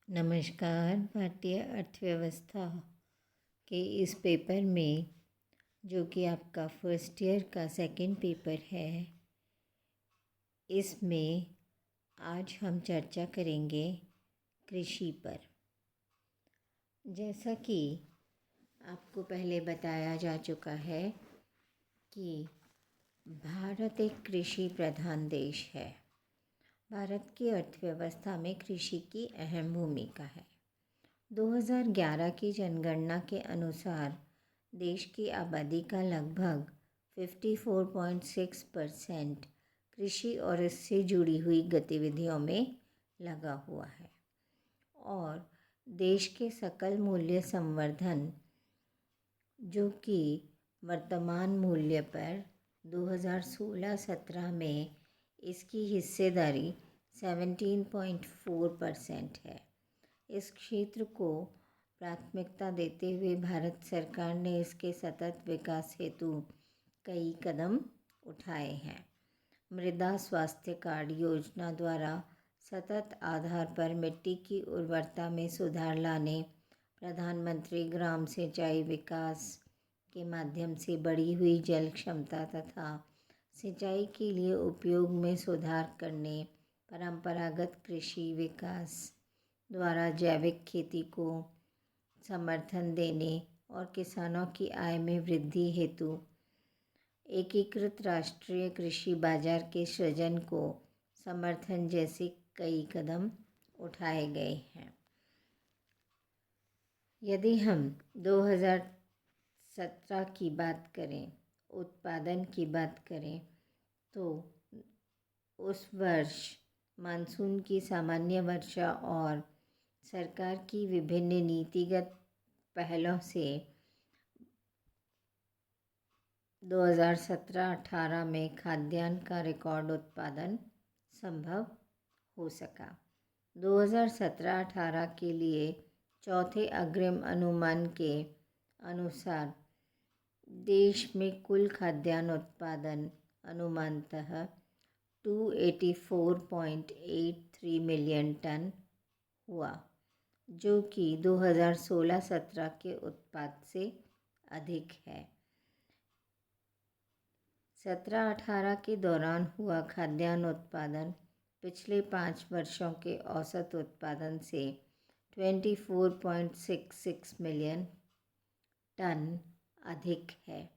नमस्कार। भारतीय अर्थव्यवस्था के इस पेपर में, जो कि आपका फर्स्ट ईयर का सेकंड पेपर है, इसमें आज हम चर्चा करेंगे कृषि पर। जैसा कि आपको पहले बताया जा चुका है कि भारत एक कृषि प्रधान देश है। भारत की अर्थव्यवस्था में कृषि की अहम भूमिका है। 2011 की जनगणना के अनुसार देश की आबादी का लगभग 54.6% कृषि और इससे जुड़ी हुई गतिविधियों में लगा हुआ है और देश के सकल मूल्य संवर्धन, जो कि वर्तमान मूल्य पर 2016-17 में इसकी हिस्सेदारी 17.4% है। इस क्षेत्र को प्राथमिकता देते हुए भारत सरकार ने इसके सतत विकास हेतु कई कदम उठाए हैं। मृदा स्वास्थ्य कार्ड योजना द्वारा सतत आधार पर मिट्टी की उर्वरता में सुधार लाने, प्रधानमंत्री ग्राम सिंचाई विकास के माध्यम से बढ़ी हुई जल क्षमता तथा सिंचाई के लिए उपयोग में सुधार करने, परंपरागत कृषि विकास द्वारा जैविक खेती को समर्थन देने और किसानों की आय में वृद्धि हेतु एकीकृत राष्ट्रीय कृषि बाजार के सृजन को समर्थन जैसे कई कदम उठाए गए हैं। यदि हम 2017 की बात करें, उत्पादन की बात करें, तो उस वर्ष मानसून की सामान्य वर्षा और सरकार की विभिन्न नीतिगत पहलों से 2017-18 में खाद्यान्न का रिकॉर्ड उत्पादन संभव हो सका। 2017-18 के लिए चौथे अग्रिम अनुमान के अनुसार देश में कुल खाद्यान्न उत्पादन अनुमानतः 284.83 मिलियन टन हुआ, जो कि 2016-17 के उत्पाद से अधिक है। 17-18 के दौरान हुआ खाद्यान्न उत्पादन पिछले 5 वर्षों के औसत उत्पादन से 24.66 मिलियन टन अधिक है।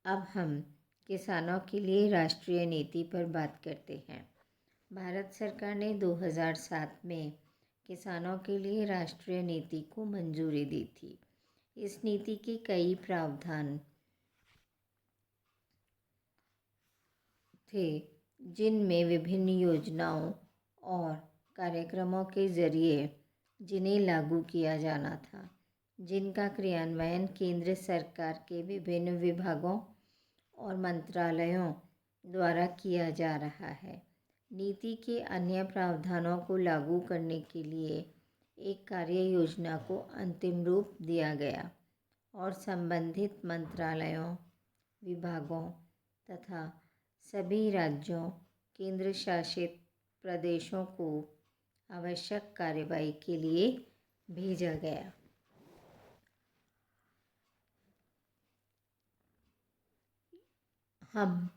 अब हम किसानों के लिए राष्ट्रीय नीति पर बात करते हैं। भारत सरकार ने 2007 में किसानों के लिए राष्ट्रीय नीति को मंजूरी दी थी। इस नीति के कई प्रावधान थे, जिनमें विभिन्न योजनाओं और कार्यक्रमों के जरिए जिन्हें लागू किया जाना था, जिनका क्रियान्वयन केंद्र सरकार के विभिन्न विभागों और मंत्रालयों द्वारा किया जा रहा है। नीति के अन्य प्रावधानों को लागू करने के लिए एक कार्य योजना को अंतिम रूप दिया गया और संबंधित मंत्रालयों, विभागों तथा सभी राज्यों, केंद्र शासित प्रदेशों को आवश्यक कार्रवाई के लिए भेजा गया। हम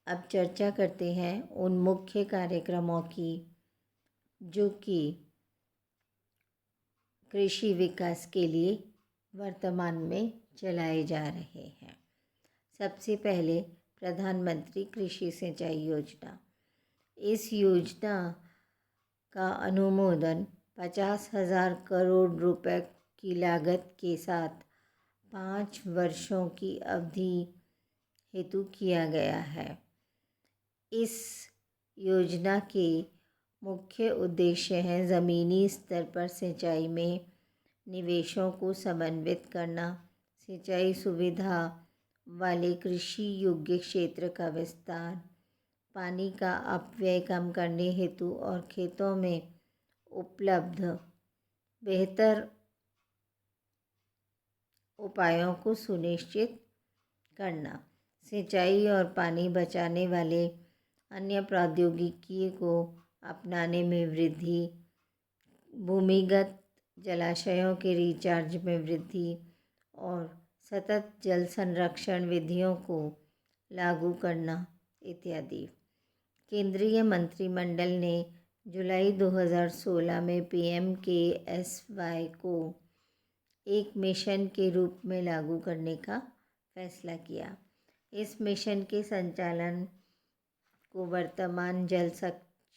अब चर्चा करते हैं उन मुख्य कार्यक्रमों की जो कि कृषि विकास के लिए वर्तमान में चलाए जा रहे हैं। सबसे पहले प्रधानमंत्री कृषि सिंचाई योजना। इस योजना का अनुमोदन 50,000 करोड़ रुपए की लागत के साथ 5 वर्षों की अवधि हेतु किया गया है। इस योजना के मुख्य उद्देश्य हैं ज़मीनी स्तर पर सिंचाई में निवेशों को समन्वित करना, सिंचाई सुविधा वाले कृषि योग्य क्षेत्र का विस्तार, पानी का अपव्यय कम करने हेतु और खेतों में उपलब्ध बेहतर उपायों को सुनिश्चित करना, सिंचाई और पानी बचाने वाले अन्य प्रौद्योगिकी को अपनाने में वृद्धि, भूमिगत जलाशयों के रिचार्ज में वृद्धि और सतत जल संरक्षण विधियों को लागू करना इत्यादि। केंद्रीय मंत्रिमंडल ने जुलाई 2016 में PMKSY को एक मिशन के रूप में लागू करने का फैसला किया। इस मिशन के संचालन को वर्तमान जल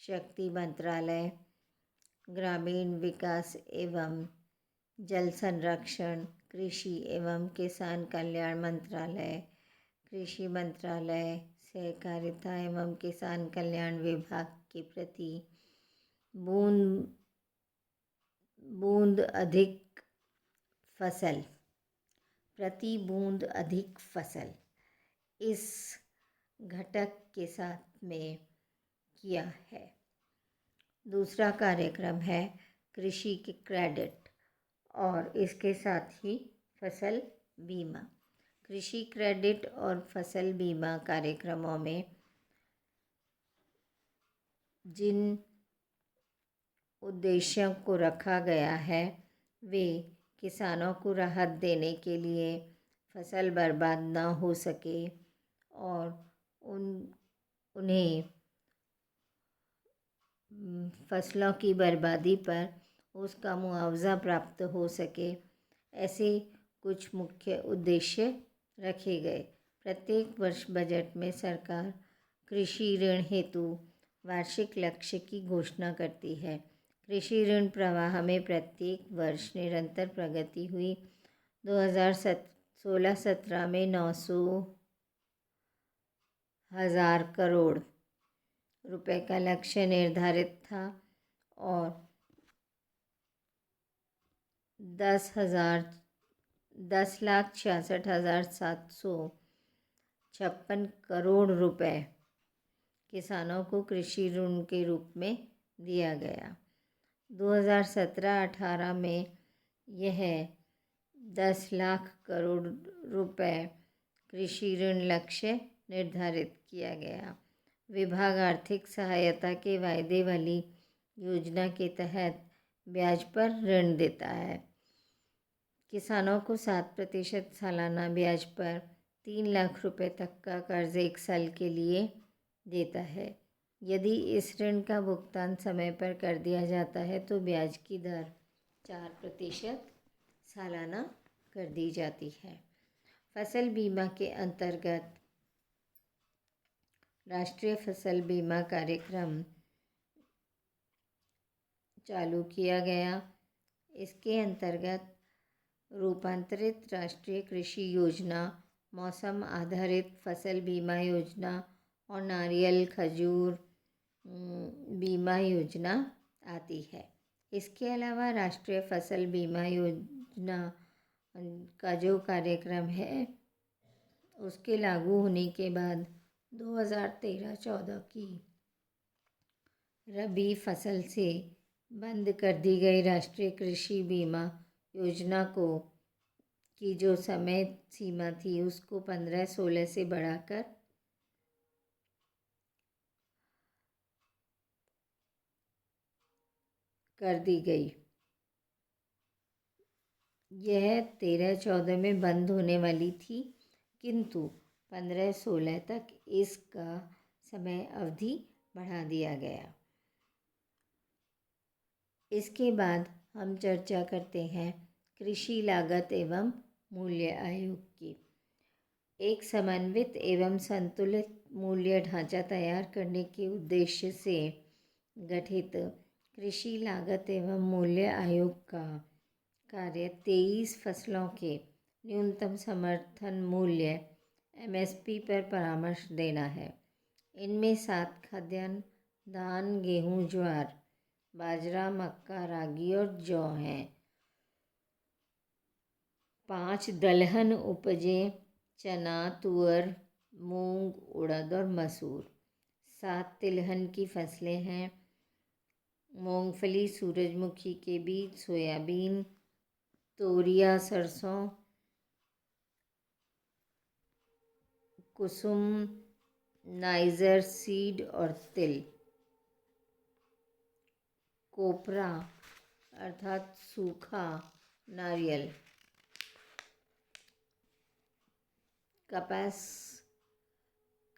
शक्ति मंत्रालय, ग्रामीण विकास एवं जल संरक्षण, कृषि एवं किसान कल्याण मंत्रालय, कृषि मंत्रालय, सहकारिता एवं किसान कल्याण विभाग के प्रति बूंद अधिक फसल इस घटक के साथ में किया है। दूसरा कार्यक्रम है कृषि के क्रेडिट और इसके साथ ही फसल बीमा। कृषि क्रेडिट और फसल बीमा कार्यक्रमों में जिन उद्देश्यों को रखा गया है वे किसानों को राहत देने के लिए फसल बर्बाद न हो सके और उन्हें फसलों की बर्बादी पर उसका मुआवजा प्राप्त हो सके, ऐसे कुछ मुख्य उद्देश्य रखे गए। प्रत्येक वर्ष बजट में सरकार कृषि ऋण हेतु वार्षिक लक्ष्य की घोषणा करती है। कृषि ऋण प्रवाह में प्रत्येक वर्ष निरंतर प्रगति हुई। 2016-17 में 900,000 करोड़ रुपए का लक्ष्य निर्धारित था और 10,66,756 करोड़ रुपए किसानों को कृषि ऋण के रूप में दिया गया। 2017-18 में यह 10 लाख करोड़ रुपए कृषि ऋण लक्ष्य निर्धारित किया गया। विभाग आर्थिक सहायता के वायदे वाली योजना के तहत ब्याज पर ऋण देता है। किसानों को 7% सालाना ब्याज पर 3 लाख रुपए तक का कर्ज 1 साल के लिए देता है। यदि इस ऋण का भुगतान समय पर कर दिया जाता है तो ब्याज की दर 4% सालाना कर दी जाती है। फसल बीमा के अंतर्गत राष्ट्रीय फसल बीमा कार्यक्रम चालू किया गया। इसके अंतर्गत रूपांतरित राष्ट्रीय कृषि योजना, मौसम आधारित फसल बीमा योजना और नारियल खजूर बीमा योजना आती है। इसके अलावा राष्ट्रीय फसल बीमा योजना का जो कार्यक्रम है उसके लागू होने के बाद 2013-14 की रबी फसल से बंद कर दी गई राष्ट्रीय कृषि बीमा योजना की जो समय सीमा थी उसको 15-16 से बढ़ाकर कर दी गई। यह 13-14 में बंद होने वाली थी, किंतु 15-16 तक इसका समय अवधि बढ़ा दिया गया। इसके बाद हम चर्चा करते हैं कृषि लागत एवं मूल्य आयोग की। एक समन्वित एवं संतुलित मूल्य ढांचा तैयार करने के उद्देश्य से गठित कृषि लागत एवं मूल्य आयोग का कार्य 23 फसलों के न्यूनतम समर्थन मूल्य MSP पर परामर्श देना है। इनमें 7 खाद्यान्न, धान, गेहूँ, ज्वार, बाजरा, मक्का, रागी और जौ हैं। 5 दलहन उपजें चना, तुअर, मूंग, उड़द और मसूर। 7 तिलहन की फसलें हैं मूंगफली, सूरजमुखी के बीज, सोयाबीन, तोरिया, सरसों, कुसुम, नाइजर सीड और तिल। कोपरा, अर्थात सूखा नारियल, कपास,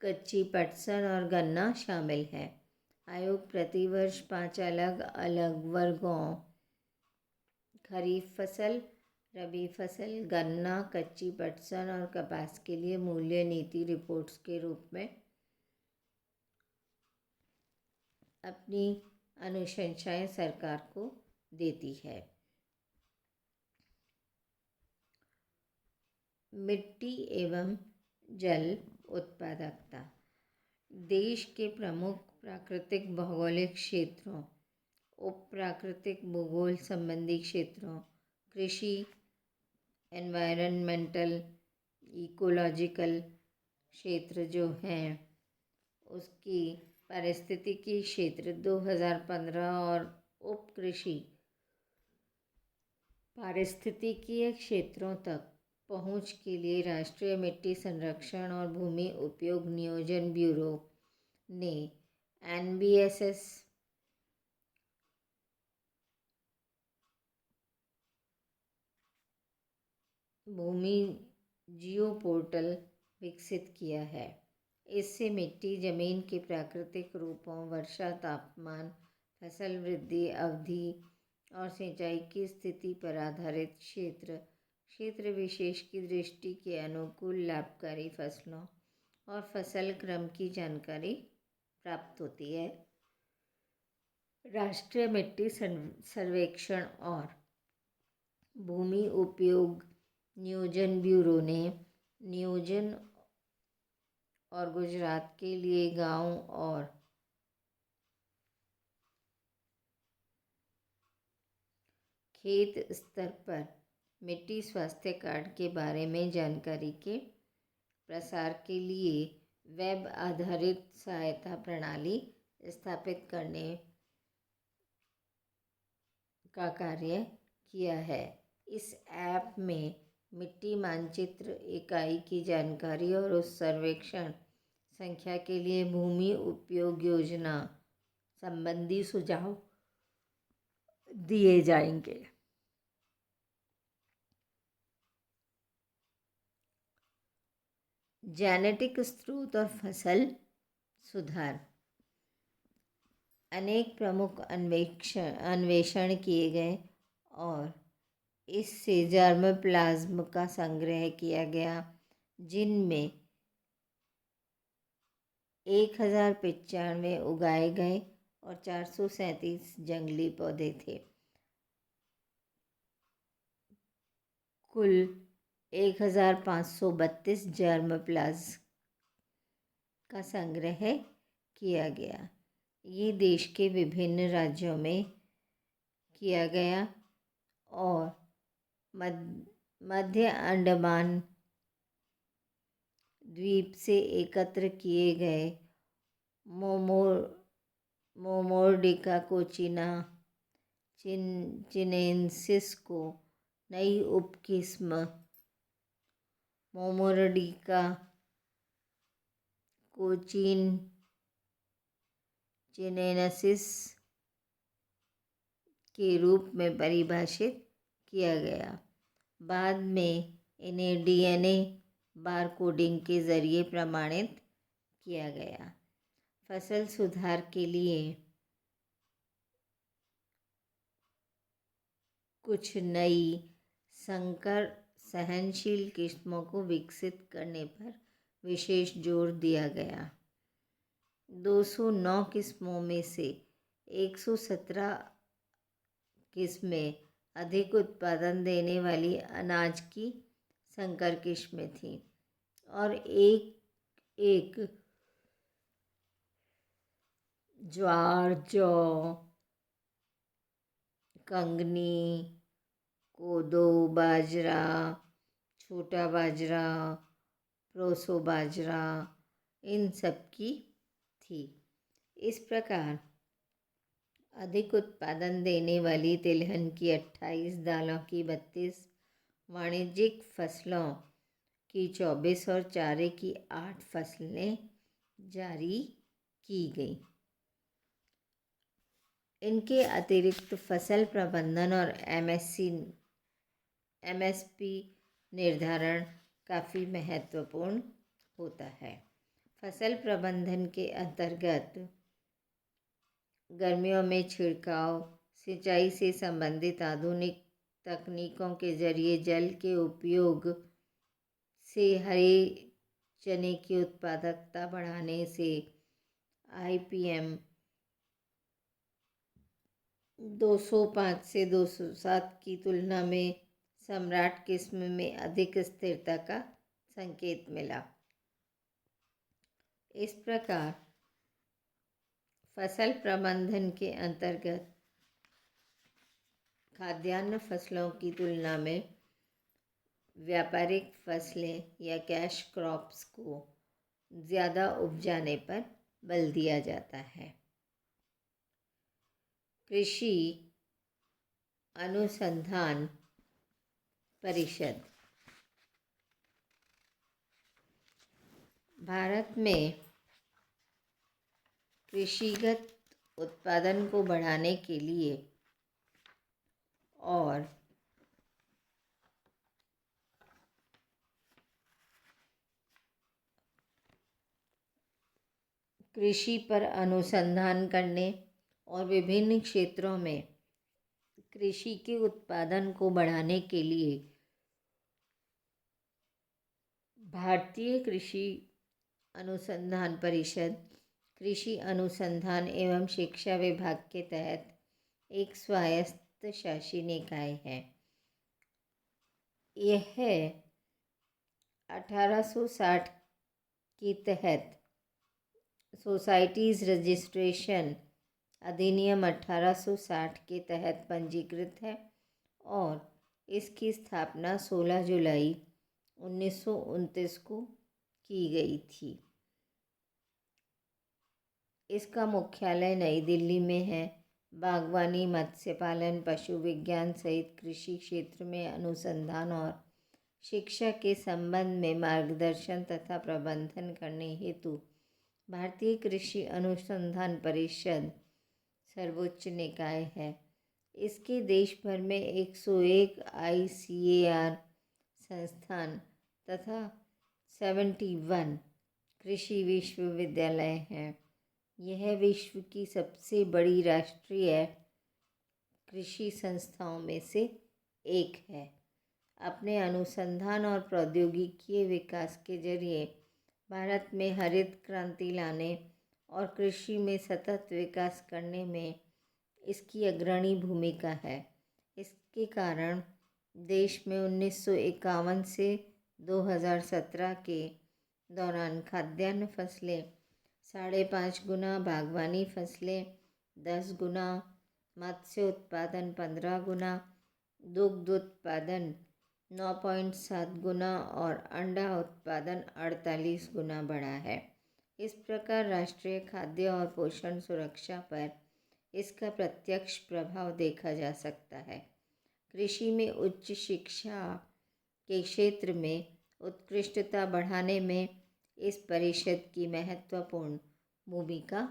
कच्ची पटसन और गन्ना शामिल है। आयोग प्रतिवर्ष 5 अलग अलग वर्गों खरीफ फसल, रबी फसल, गन्ना, कच्ची पटसन और कपास के लिए मूल्य नीति रिपोर्ट्स के रूप में अपनी अनुशंसाएं सरकार को देती है। मिट्टी एवं जल उत्पादकता। देश के प्रमुख प्राकृतिक भौगोलिक क्षेत्रों, उप प्राकृतिक भूगोल संबंधी क्षेत्रों, कृषि, एनवायरनमेंटल, इकोलॉजिकल क्षेत्र जो हैं, उसकी पारिस्थितिकी क्षेत्र 2015 और उप कृषि पारिस्थितिकीय क्षेत्रों तक पहुंच के लिए राष्ट्रीय मिट्टी संरक्षण और भूमि उपयोग नियोजन ब्यूरो ने NBSS भूमि जियो पोर्टल विकसित किया है। इससे मिट्टी जमीन के प्राकृतिक रूपों, वर्षा, तापमान, फसल वृद्धि अवधि और सिंचाई की स्थिति पर आधारित क्षेत्र विशेष की दृष्टि के अनुकूल लाभकारी फसलों और फसल क्रम की जानकारी प्राप्त होती है। राष्ट्रीय मिट्टी सर्वेक्षण और भूमि उपयोग नियोजन ब्यूरो ने नियोजन और गुजरात के लिए गांव और खेत स्तर पर मिट्टी स्वास्थ्य कार्ड के बारे में जानकारी के प्रसार के लिए वेब आधारित सहायता प्रणाली स्थापित करने का कार्य किया है। इस ऐप में मिट्टी मानचित्र, इकाई की जानकारी और उस सर्वेक्षण संख्या के लिए भूमि उपयोग योजना संबंधी सुझाव दिए जाएंगे। जेनेटिक स्रोत और फसल सुधार। अनेक प्रमुख अन्वेषण किए गए और इससे जर्मोप्लाज्म का संग्रह किया गया, जिनमें 1095 उगाए गए और 437 जंगली पौधे थे। कुल 1532 जर्मोप्लाज्म का संग्रह किया गया। ये देश के विभिन्न राज्यों में किया गया और मध्य अंडमान द्वीप से एकत्र किए गए मोमोर्डिका कोचिना चिनेंसिस को नई उपकिस्म मोमोर्डिका कोचिन चिनेंसिस के रूप में परिभाषित किया गया। बाद में इन्हें DNA बारकोडिंग के जरिए प्रमाणित किया गया। फसल सुधार के लिए कुछ नई संकर सहनशील किस्मों को विकसित करने पर विशेष जोर दिया गया। 209 किस्मों में से 117 किस्में अधिक उत्पादन देने वाली अनाज की संकर किस्में थीं और एक ज्वार, जौ, कंगनी, कोदो, बाजरा, छोटा बाजरा, प्रोसो बाजरा, इन सब की थी। इस प्रकार अधिक उत्पादन देने वाली तिलहन की 28, दालों की 32, वाणिज्यिक फसलों की 24 और चारे की 8 फसलें जारी की गई। इनके अतिरिक्त फसल प्रबंधन और एमएसपी निर्धारण काफ़ी महत्वपूर्ण होता है। फसल प्रबंधन के अंतर्गत गर्मियों में छिड़काव, सिंचाई से संबंधित आधुनिक तकनीकों के जरिए जल के उपयोग से हरे चने की उत्पादकता बढ़ाने से IPM 205 से 207 की तुलना में सम्राट किस्म में अधिक स्थिरता का संकेत मिला। इस प्रकार फसल प्रबंधन के अंतर्गत खाद्यान्न फसलों की तुलना में व्यापारिक फसलें या कैश क्रॉप्स को ज़्यादा उपजाने पर बल दिया जाता है। कृषि अनुसंधान परिषद भारत में कृषिगत उत्पादन को बढ़ाने के लिए और कृषि पर अनुसंधान करने और विभिन्न क्षेत्रों में कृषि के उत्पादन को बढ़ाने के लिए भारतीय कृषि अनुसंधान परिषद कृषि अनुसंधान एवं शिक्षा विभाग के तहत एक स्वायत्त शासी निकाय है। यह 1860 के तहत सोसाइटीज़ रजिस्ट्रेशन अधिनियम 1860 के तहत पंजीकृत है और इसकी स्थापना 16 जुलाई 1929 को की गई थी। इसका मुख्यालय नई दिल्ली में है। बागवानी, मत्स्य पालन, पशु विज्ञान सहित कृषि क्षेत्र में अनुसंधान और शिक्षा के संबंध में मार्गदर्शन तथा प्रबंधन करने हेतु भारतीय कृषि अनुसंधान परिषद सर्वोच्च निकाय है। इसके देश भर में 101 ICAR संस्थान तथा 71 कृषि विश्वविद्यालय हैं। यह विश्व की सबसे बड़ी राष्ट्रीय कृषि संस्थाओं में से एक है। अपने अनुसंधान और प्रौद्योगिकी विकास के जरिए भारत में हरित क्रांति लाने और कृषि में सतत विकास करने में इसकी अग्रणी भूमिका है। इसके कारण देश में 1951 से 2017 के दौरान खाद्यान्न फसलें 5.5 गुना, बागवानी फसलें 10 गुना, मत्स्य उत्पादन 15 गुना, दुग्ध उत्पादन 9.7 गुना और अंडा उत्पादन 48 गुना बढ़ा है। इस प्रकार राष्ट्रीय खाद्य और पोषण सुरक्षा पर इसका प्रत्यक्ष प्रभाव देखा जा सकता है। कृषि में उच्च शिक्षा के क्षेत्र में उत्कृष्टता बढ़ाने में इस परिषद की महत्वपूर्ण भूमिका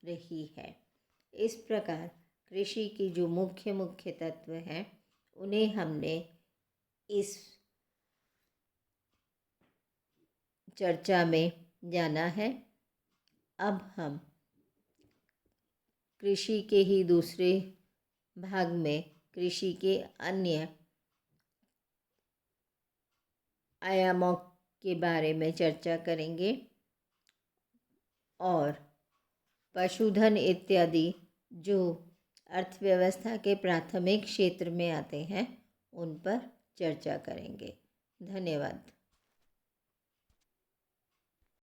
रही है। इस प्रकार कृषि की जो मुख्य तत्व हैं उन्हें हमने इस चर्चा में जाना है। अब हम कृषि के ही दूसरे भाग में कृषि के अन्य आयामों के बारे में चर्चा करेंगे और पशुधन इत्यादि जो अर्थव्यवस्था के प्राथमिक क्षेत्र में आते हैं उन पर चर्चा करेंगे। धन्यवाद।